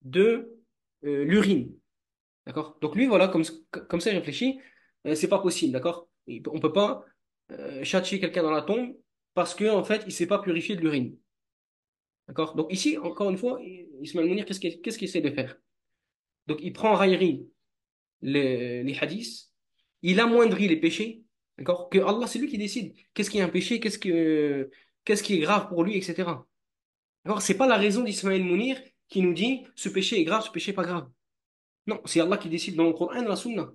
de l'urine. D'accord? Donc lui, voilà, comme ça il réfléchit, c'est pas possible, d'accord? On peut pas châtier quelqu'un dans la tombe parce que en fait, il s'est pas purifié de l'urine. D'accord? Donc ici, encore une fois, Ismaël Mounir, qu'est-ce qu'il essaie de faire? Donc il prend en raillerie les hadiths, il amoindrit les péchés, d'accord? Que Allah, c'est lui qui décide qu'est-ce qui est un péché, qu'est-ce qui est grave pour lui, etc. D'accord? C'est pas la raison d'Ismaël Mounir qui nous dit ce péché est grave, ce péché est pas grave. Non, c'est Allah qui décide dans le Coran, la sunna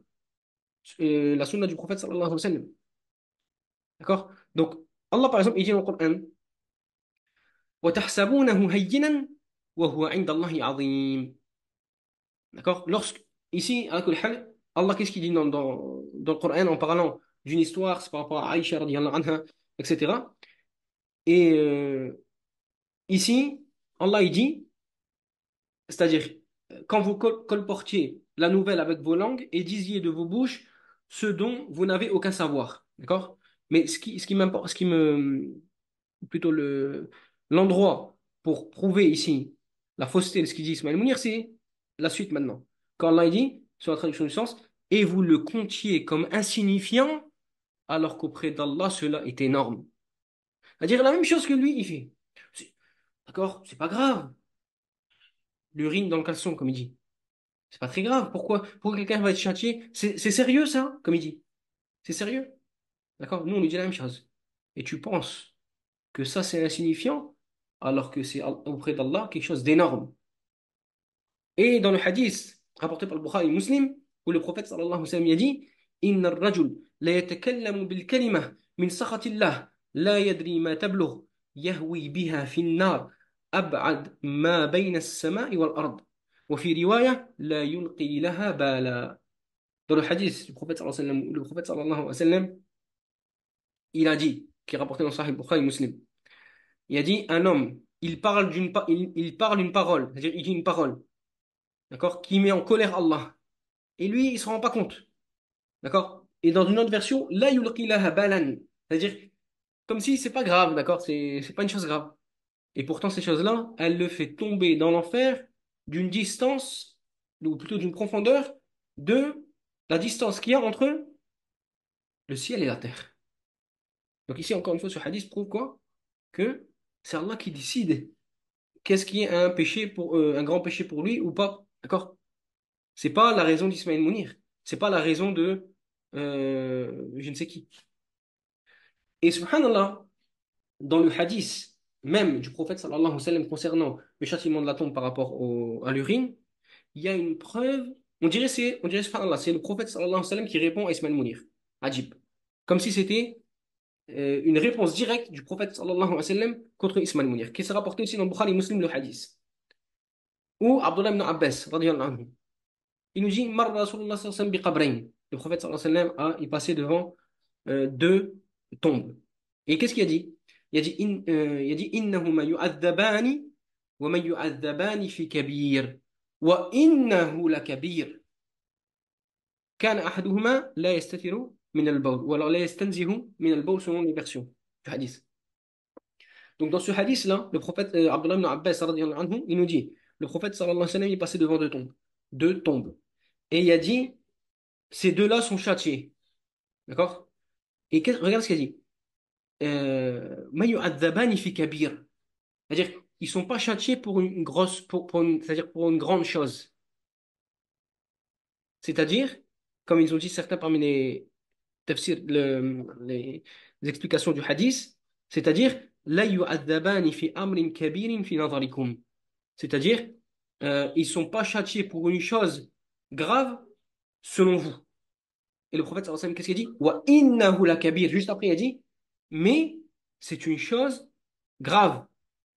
du prophète sallallahu alayhi wa sallam. D'accord? Donc, Allah, par exemple, il dit dans le Coran, وَتَحْسَبُونَهُ هَيِّنًا وَهُوَ عِنْدَ اللَّهِ عَظِيمٌ. D'accord? Ici, à kulli hal, Allah, qu'est-ce qu'il dit dans le Coran en parlant d'une histoire, c'est par rapport à Aïcha, radiyallahu anha, etc. Et ici, Allah, il dit, c'est-à-dire, quand vous colportiez la nouvelle avec vos langues et disiez de vos bouches ce dont vous n'avez aucun savoir. D'accord? Mais ce qui m'importe, plutôt l'endroit pour prouver ici la fausseté de ce qu'il dit Ismaël Mounir, c'est la suite maintenant. Quand Allah dit, sur la traduction du sens, et vous le comptiez comme insignifiant, alors qu'auprès d'Allah, cela est énorme. C'est-à-dire la même chose que lui, il fait. D'accord? C'est pas grave. L'urine dans le caleçon, comme il dit. C'est pas très grave. Pourquoi quelqu'un va être châtié? C'est sérieux, ça, comme il dit. C'est sérieux. D'accord? Nous, on lui dit la même chose. Et tu penses que ça, c'est insignifiant, alors que c'est auprès d'Allah quelque chose d'énorme. Et dans le hadith rapporté par le Bukhari et Muslim, où le prophète sallallahu alayhi wa sallam a dit Inna ar-rajul la yatakallamu bil kalimah min sakhatillah la yadri ma tablugh yahwi biha fi an-nar ab'ad ma bayna as-sama'i wal ard wa fi riwaya la yulqi laha bala. Dans le hadith du prophète sallallahu alayhi wa sallam, le prophète sallallahu alayhi wa sallam, il a dit, qui est rapporté dans Sahih Bukhari et Muslim, il a dit un homme, il parle une parole, c'est-à-dire il dit une parole, d'accord, qui met en colère Allah. Et lui, il ne se rend pas compte. D'accord? Et dans une autre version, la yulqi laha balan. C'est-à-dire, comme si c'est pas grave, d'accord? C'est pas une chose grave. Et pourtant, ces choses-là, elle le fait tomber dans l'enfer d'une distance, ou plutôt d'une profondeur, de la distance qu'il y a entre le ciel et la terre. Donc ici, encore une fois, ce hadith prouve quoi? Que c'est Allah qui décide qu'est-ce qui est un péché un grand péché pour lui ou pas. D'accord? C'est pas la raison d'Ismaël Mounir. C'est pas la raison de je ne sais qui. Et subhanallah, dans le hadith même du prophète sallallahu alayhi wa sallam concernant le châtiment de la tombe par rapport à l'urine, il y a une preuve. On dirait subhanallah, c'est le prophète sallallahu alayhi wa sallam qui répond à Ismaël Mounir. Ajib. Comme si c'était une réponse directe du prophète sallallahu alayhi wa sallam contre Ismaël Mounir, qui s'est rapporté aussi dans Bukhari Muslim le hadith. Ou Abdullah ibn Abbas, radiyallahu anhu. Il nous dit, Mar Rasulullah sallallahu alayhi wa sallam bi qabrayn. Le prophète sallallahu alayhi wa sallam il passait devant deux tombes. Et qu'est-ce qu'il a dit? Il a dit innahuma yu'adhabani wa man yu'adhabani fi kabir wa innahu la kabir. Kana ahaduhuma la yastatiru min al-bawl ou alors la yastanzihu min al-bawl selon les versions du hadith. Donc dans ce hadith là, le prophète Abdullah ibn Abbas radiyallahu anhu, il nous dit le prophète sallallahu alayhi wa sallam est passé devant deux tombes. Deux tombes. Et il a dit, ces deux-là sont châtiés. D'accord? Et regarde ce qu'il a dit. Ma yu'adhabani fi kabir. C'est-à-dire, ils sont pas châtiés pour une grosse, c'est-à-dire pour une grande chose. C'est-à-dire, comme ils ont dit certains parmi les tafsir, les explications du hadith, c'est-à-dire, la yu'adhabani fi amrin kabirin fi nadarikum. C'est-à-dire, ils sont pas châtiés pour une chose grave selon vous. Et le prophète sallallahu alayhi wa sallam, qu'est-ce qu'il dit? Wa innahu lakabir. Juste après, il a dit, mais c'est une chose grave.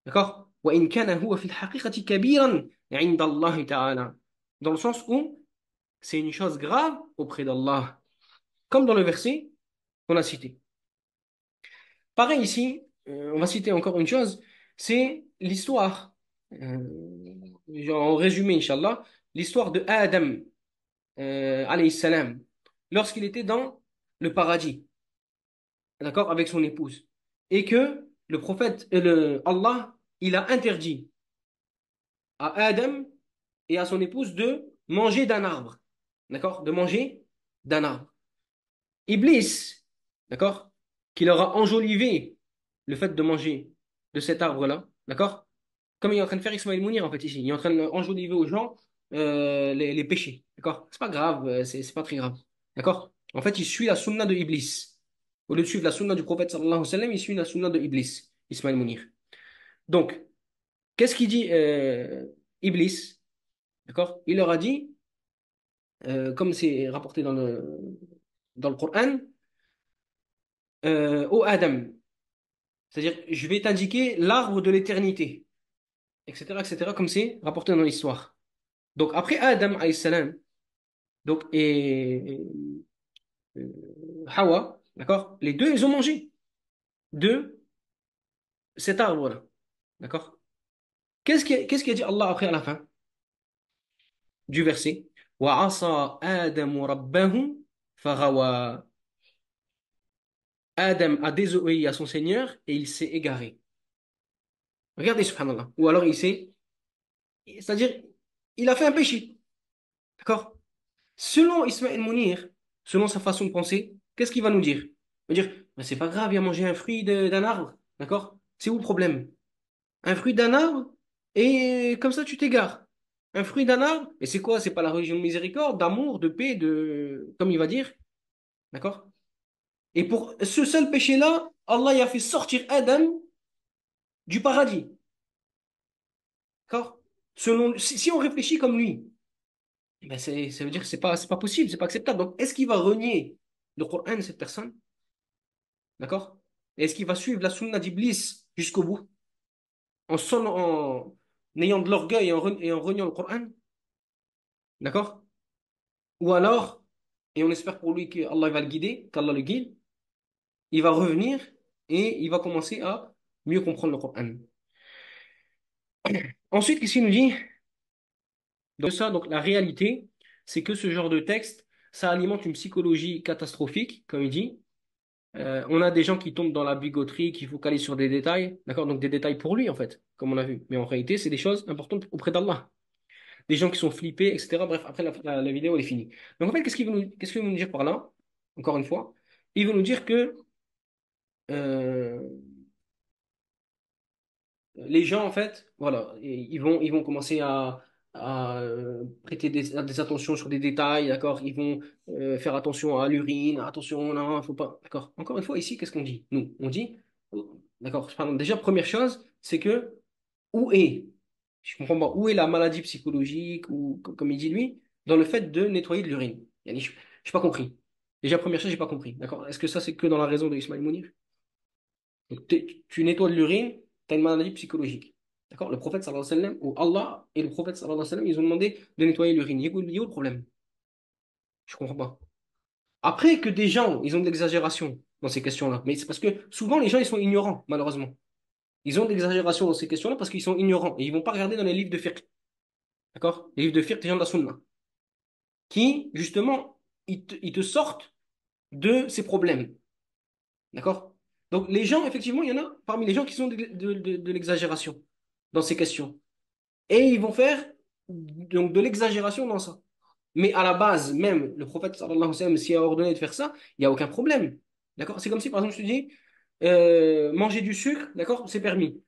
D'accord? Wa in kana huwa fil haqiqati kabiran 'inda Allah ta'ala. Dans le sens où c'est une chose grave auprès d'Allah. Comme dans le verset qu'on a cité. Pareil ici, on va citer encore une chose, c'est l'histoire, en résumé, Inch'Allah, l'histoire de Adam, alayhi salam, lorsqu'il était dans le paradis, d'accord, avec son épouse, et que le prophète, Allah, il a interdit à Adam et à son épouse de manger d'un arbre, d'accord, de manger d'un arbre. Iblis, d'accord, qui leur a enjolivé le fait de manger de cet arbre-là, d'accord, comme il est en train de faire Ismaël Mounir en fait ici, il est en train d'enjoliver aux gens les péchés, d'accord, c'est pas grave, c'est pas très grave, d'accord, en fait il suit la sunna de Iblis. Au lieu de suivre la sunna du prophète sallallahu alayhi wa sallam, il suit la sunna de Iblis, Ismaël Mounir. Donc, qu'est-ce qu'il dit Iblis? D'accord? Il leur a dit, comme c'est rapporté dans le Coran, ô Adam, c'est-à-dire, je vais t'indiquer l'arbre de l'éternité, etc., comme c'est rapporté dans l'histoire. Donc, après Adam, alayhi salam, donc, et Hawa, d'accord? Les deux, ils ont mangé de cet arbre-là, d'accord? Qu'est-ce qu'il a dit Allah après à la fin du verset? وَعَصَى آدَمُ رَبَّهُ فَغَوَى. Adam a désobéi à son Seigneur et il s'est égaré. Regardez, subhanallah. Ou alors c'est-à-dire, il a fait un péché. D'accord? Selon Ismaël Mounir, selon sa façon de penser, qu'est-ce qu'il va nous dire? Il va dire, ben, c'est pas grave, il a mangé un fruit d'un arbre. D'accord? C'est où le problème? Un fruit d'un arbre et comme ça tu t'égares. Un fruit d'un arbre, et c'est quoi? C'est pas la religion de miséricorde, d'amour, de paix, comme il va dire. D'accord? Et pour ce seul péché-là, Allah y a fait sortir Adam du paradis. D'accord? Si on réfléchit comme lui, ben ça veut dire que c'est pas possible, c'est pas acceptable. Donc, est-ce qu'il va renier le Coran, cette personne? D'accord? Et est-ce qu'il va suivre la sunna d'Iblis jusqu'au bout? En ayant de l'orgueil et en reniant le Coran? D'accord? Ou alors, et on espère pour lui qu'Allah va le guider, qu'Allah le guide, il va revenir et il va commencer à mieux comprendre le Coran. Ensuite, qu'est-ce qu'il nous dit? Donc ça, donc la réalité, c'est que ce genre de texte, ça alimente une psychologie catastrophique, comme il dit. On a des gens qui tombent dans la bigoterie, qui focalisent sur des détails, d'accord? Donc des détails pour lui, en fait, comme on a vu. Mais en réalité, c'est des choses importantes auprès d'Allah. Des gens qui sont flippés, etc. Bref, après la vidéo, elle est finie. Donc en fait, qu'est-ce qu'il veut nous dire par là? Encore une fois, il veut nous dire que euh, les gens, en fait, voilà, ils vont commencer à prêter des attentions sur des détails, d'accord? Ils vont faire attention à l'urine, attention, non, faut pas, d'accord? Encore une fois, ici, qu'est-ce qu'on dit? Nous, on dit, d'accord, pardon, déjà, première chose, c'est que, où est, je comprends pas, où est la maladie psychologique, ou comme il dit lui, dans le fait de nettoyer de l'urine? Yani, je n'ai pas compris. Déjà, première chose, j'ai pas compris, d'accord? Est-ce que ça, c'est que dans la raison de Ismaël Mounir? Donc, tu nettoies de l'urine, tu as une maladie psychologique. D'accord? Le prophète sallallahu alayhi wa sallam, ou Allah et le prophète sallallahu alayhi wa sallam, ils ont demandé de nettoyer l'urine. Il y a où le problème? Je comprends pas. Après que des gens, ils ont de l'exagération dans ces questions-là. Mais c'est parce que souvent, les gens, ils sont ignorants, malheureusement. Ils ont de l'exagération dans ces questions-là parce qu'ils sont ignorants. Et ils vont pas regarder dans les livres de fiqh. D'accord? Les livres de fiqh des gens de la sunna. Qui, justement, ils te sortent de ces problèmes. D'accord? Donc, les gens, effectivement, il y en a parmi les gens qui sont de l'exagération dans ces questions. et ils vont faire donc de l'exagération dans ça. Mais à la base, même le prophète sallallahu alayhi wa sallam, s'il a ordonné de faire ça, il n'y a aucun problème. D'accord? C'est comme si, par exemple, je te dis, manger du sucre, d'accord, c'est permis.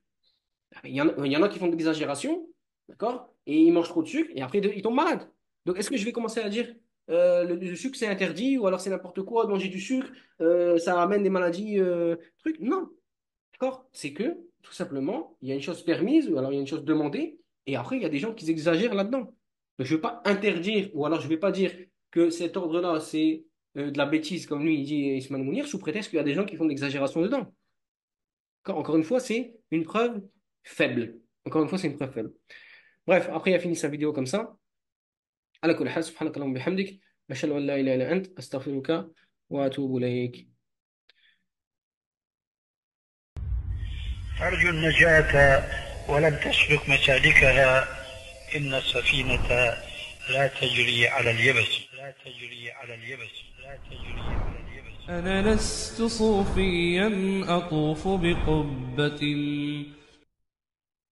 Il y en a qui font de l'exagération, d'accord? Et ils mangent trop de sucre et après ils tombent malades. Donc est-ce que je vais commencer à dire le sucre c'est interdit ou alors c'est n'importe quoi de manger du sucre, ça amène des maladies, trucs? Non, d'accord? C'est que tout simplement, il y a une chose permise ou alors il y a une chose demandée et après il y a des gens qui exagèrent là-dedans. Donc je ne vais pas interdire ou alors je ne vais pas dire que cet ordre-là c'est de la bêtise comme lui il dit Ismaël Mounir sous prétexte qu'il y a des gens qui font de l'exagération dedans. Encore une fois, c'est une preuve faible. Encore une fois, c'est une preuve faible. Bref, après, il a fini sa vidéo comme ça. على كل حال سبحانك اللهم وبحمدك أشهد أن لا إله إلا أنت أستغفرك وأتوب إليك. أرجو النجاة ولم تسلك مسالكها إن السفينة لا تجري على اليبس لا تجري على اليبس لا تجري على اليبس. أنا لست صوفيا أطوف بقبة